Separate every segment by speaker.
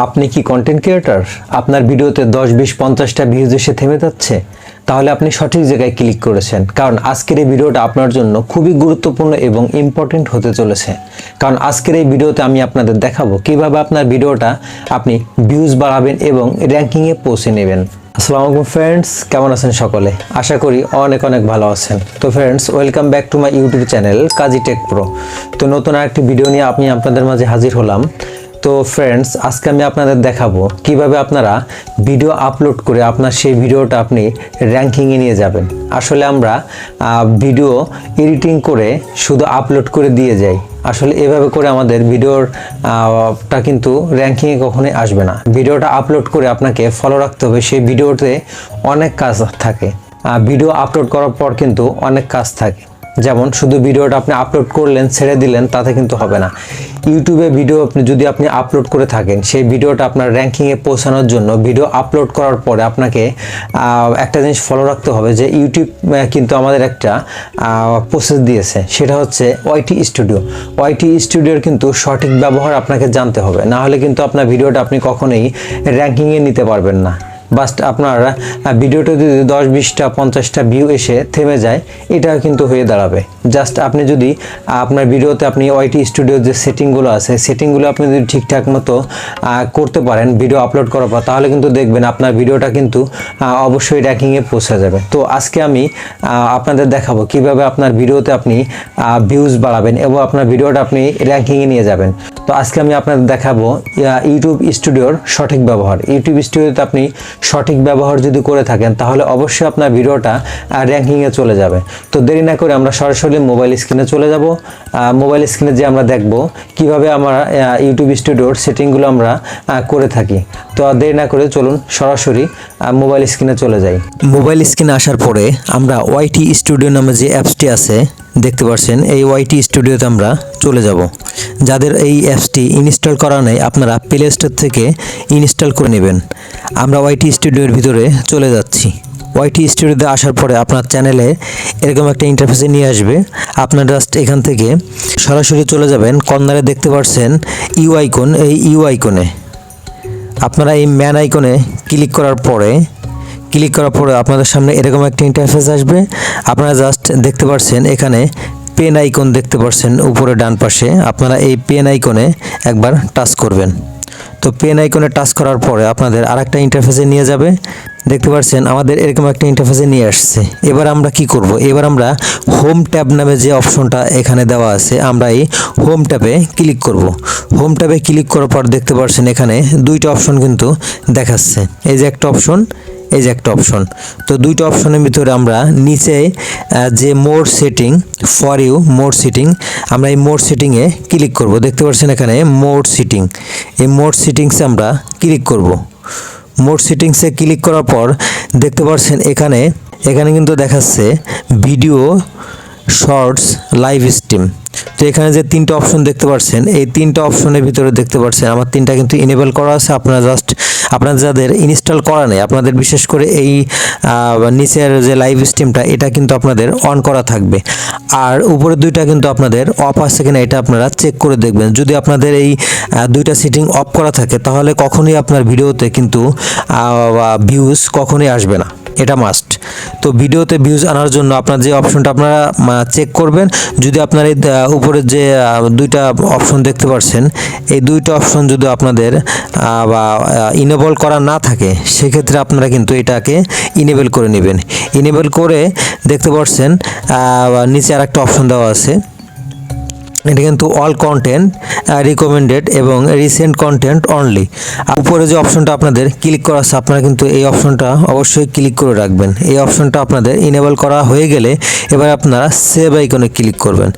Speaker 1: আপনি কি content creator? আপনার ভিডিওতে 10, 20, 50টা ভিউজ এসে থেমে যাচ্ছে? তাহলে আপনি সঠিক জায়গায় ক্লিক করেছেন, কারণ আজকের এই ভিডিওটা আপনার জন্য খুবই গুরুত্বপূর্ণ এবং ইম্পর্টেন্ট হতে চলেছে। কারণ আজকের এই ভিডিওতে আমি আপনাদের দেখাবো কিভাবে আপনার ভিডিওটা আপনি ভিউজ বাড়াবেন এবং র্যাঙ্কিংয়ে পৌঁছে নেবেন। আসসালামু আলাইকুম ফ্রেন্ডস, কেমন আছেন সকলে? আশা করি অনেক ভালো আছেন। তো friends, welcome back to my YouTube channel Kazi take pro. তো নতুন আরেকটি ভিডিও নিয়ে আমি আপনাদের মাঝে হাজির হলাম। তো ফ্রেন্ডস, আজকে আমি আপনাদের দেখাবো কিভাবে আপনারা ভিডিও আপলোড করে আপনার সেই ভিডিওটা আপনি র্যাঙ্কিংয়ে নিয়ে যাবেন। আসলে আমরা ভিডিও এডিটিং করে শুধু আপলোড করে দিয়ে যাই। আসলে এভাবে করে আমাদের ভিডিওটা কিন্তু র্যাঙ্কিংয়ে কখনোই আসবে না। ভিডিওটা আপলোড করে আপনাকে ফলো রাখতে হবে। সেই ভিডিওতে অনেক কাজ থাকে। ভিডিও আপলোড করার পর কিন্তু অনেক কাজ থাকে। যেমন শুধু ভিডিওটা আপনি আপলোড করলেন, ছেড়ে দিলেন, তাতে কিন্তু হবে না। ইউটিউবে ভিডিও যদি আপনি আপলোড করে থাকেন, সেই ভিডিওটা আপনার র্যাঙ্কিংয়ে পৌঁছানোর জন্য ভিডিও আপলোড করার পরে আপনাকে একটা জিনিস ফলো রাখতে হবে, যে ইউটিউব কিন্তু আমাদের একটা প্রসেস দিয়েছে, সেটা হচ্ছে ওয়াইটি স্টুডিও। ওয়াইটি স্টুডিওর কিন্তু সঠিক ব্যবহার আপনাকে জানতে হবে, না হলে কিন্তু আপনার ভিডিওটা আপনি কখনোই র্যাঙ্কিংয়ে নিতে পারবেন না। বাস্ট আপনার ভিডিওটা যদি 10, 20টা 50টা ভিউ এসে থেমে যায়, এটাও কিন্তু হয়ে দাঁড়াবে। জাস্ট আপনি যদি আপনার ভিডিওতে আপনি ওয়াইটি স্টুডিওর যে সেটিংগুলো আছে, সেটিংগুলো আপনি যদি ঠিকঠাক মতো করতে পারেন ভিডিও আপলোড করার পর, তাহলে কিন্তু দেখবেন আপনার ভিডিওটা কিন্তু অবশ্যই র্যাঙ্কিংয়ে পৌঁছে যাবে। তো আজকে আমি আপনাদের দেখাবো কিভাবে আপনার ভিডিওতে আপনি ভিউজ বাড়াবেন এবং আপনার ভিডিওটা আপনি র্যাঙ্কিংয়ে নিয়ে যাবেন। তো আজকে আমি আপনাদের দেখাবো ইউটিউব স্টুডিওর সঠিক ব্যবহার। ইউটিউব স্টুডিওতে আপনি সঠিক ব্যবহার যদি করে থাকেন, তাহলে অবশ্যই আপনার ভিডিওটা র্যাঙ্কিংয়ে চলে যাবে। তো দেরি না করে আমরা সরাসরি মোবাইল স্ক্রিনে চলে যাব। মোবাইল স্ক্রিনে যে আমরা দেখব কিভাবে আমরা ইউটিউব স্টুডিওর সেটিংগুলো আমরা করে থাকি। তো দেরি না করে চলুন সরাসরি মোবাইল স্ক্রিনে চলে যাই। মোবাইল স্ক্রিনে আসার পরে আমরা ওয়াইটি স্টুডিও নামে যে অ্যাপসটি আছে দেখতে পাচ্ছেন, এই ওয়াইটি স্টুডিওতে আমরা চলে যাব। যাদের এই অ্যাপসটি ইনস্টল করা নেই, আপনারা প্লে স্টোর থেকে ইনস্টল করে নেবেন। আমরা ওয়াইটি স্টুডিওর ভিতরে চলে যাচ্ছি। ওয়াইটি স্টুডিওতে আসার পরে আপনার চ্যানেলে এরকম একটা ইন্টারফেসে নিয়ে আসবে। আপনার জাস্ট এখান থেকে সরাসরি চলে যাবেন। কর্নারে দেখতে পাচ্ছেন ইউ আইকন, এই ইউ আইকনে আপনারা এই ম্যান আইকনে ক্লিক করার পরে আপনাদের সামনে এরকম একটা ইন্টারফেস আসবে। আপনারা জাস্ট দেখতে পাচ্ছেন এখানে পেন আইকন দেখতে পাচ্ছেন উপরে ডান পাশে। আপনারা এই পেন আইকনে একবার টাচ করবেন। তো পেন আইকনে টাচ করার পরে আপনাদের আরেকটা ইন্টারফেসে নিয়ে যাবে। দেখতে পাচ্ছেন আমাদের এরকম একটা ইন্টারফেসে নিয়ে আসছে। এবার আমরা কি করব? এবার আমরা হোম ট্যাব নামে যে অপশনটা এখানে দেওয়া আছে, আমরা এই হোম ট্যাবে ক্লিক করব। হোম ট্যাবে ক্লিক করার পর দেখতে পাচ্ছেন এখানে দুইটা অপশন কিন্তু দেখাচ্ছে। এই যে একটা অপশন, এই যে একটা অপশন। তো দুইটা অপশনের ভিতরে আমরা নিচে যে more setting for you, more setting, আমরা এই মোর সেটিংয়ে ক্লিক করব। দেখতে পাচ্ছেন এখানে মোর সেটিং, এই মোর সেটিংসে আমরা ক্লিক করব। মোর সেটিংসে ক্লিক করার পর দেখতে পাচ্ছেন এখানে কিন্তু দেখাচ্ছে ভিডিও, শর্টস, লাইভ স্ট্রিম। তো এখানে যে তিনটা অপশন দেখতে পাচ্ছেন, এই তিনটা অপশনের ভিতরে দেখতে পাচ্ছেন আমার তিনটা কিন্তু ইনেবল করা আছে। আপনারা যাদের ইনস্টল করা নেই, আপনাদের বিশেষ করে এই নিচের যে লাইভ স্ট্রিমটা, এটা কিন্তু আপনাদের অন করা থাকবে। আর উপরে দুইটা কিন্তু আপনাদের অফ আছে কিনা, এটা আপনারা চেক করে দেখবেন। যদি আপনাদের এই দুইটা সেটিং অফ করা থাকে, তাহলে কখনোই আপনার ভিডিওতে কিন্তু ভিউজ কখনোই আসবে না, এটা মাস্ট। তো ভিডিওতে ভিউজ আনার জন্য আপনার যে অপশনটা আপনারা চেক করবেন, যদি আপনার এই উপরে যে দুইটা অপশন দেখতে পাচ্ছেন, এই দুইটা অপশন যদি আপনাদের ইনেবল করা না থাকে, সেক্ষেত্রে আপনারা কিন্তু এটাকে ইনেবল করে নেবেন। ইনেবল করে দেখতে পাচ্ছেন নিচে আর একটা অপশন দেওয়া আছে, এটা কিন্তু অল কন্টেন্ট রিকমেন্ডেড এবং রিসেন্ট কন্টেন্ট অনলি। উপরে যে অপশনটা আপনাদের ক্লিক করা আছে, আপনারা কিন্তু এই অপশনটা অবশ্যই ক্লিক করে রাখবেন। এই অপশনটা আপনাদের ইনেবল করা হয়ে গেলে এবার আপনারা সেভ আইকনে ক্লিক করবেন।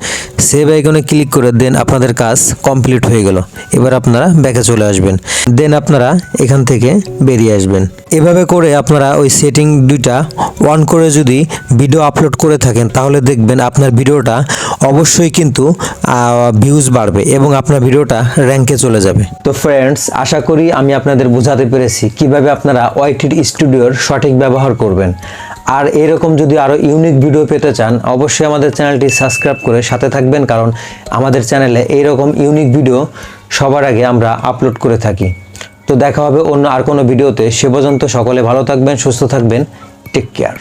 Speaker 1: সেভ আইকনে ক্লিক করে দেন আপনাদের কাজ কমপ্লিট হয়ে গেল। এবার আপনারা ব্যাকে চলে আসবেন, দেন আপনারা এখান থেকে বেরিয়ে আসবেন। এভাবে করে আপনারা ওই সেটিং দুইটা অন করে যদি ভিডিও আপলোড করে থাকেন, তাহলে দেখবেন আপনার ভিডিওটা অবশ্যই কিন্তু ভিউজ বাড়বে এবং আপনার ভিডিওটা র্যাঙ্কে চলে যাবে। তো ফ্রেন্ডস, আশা করি আমি আপনাদের বোঝাতে পেরেছি কিভাবে আপনারা ওয়াইটি স্টুডিওর সঠিক ব্যবহার করবেন। আর এরকম যদি আরও ইউনিক ভিডিও পেতে চান, অবশ্যই আমাদের চ্যানেলটি সাবস্ক্রাইব করে সাথে থাকবেন, কারণ আমাদের চ্যানেলে এইরকম ইউনিক ভিডিও সবার আগে আমরা আপলোড করে থাকি। তো দেখা হবে অন্য আর কোনো ভিডিওতে। সে পর্যন্ত সকলে ভালো থাকবেন, সুস্থ থাকবেন। Take care.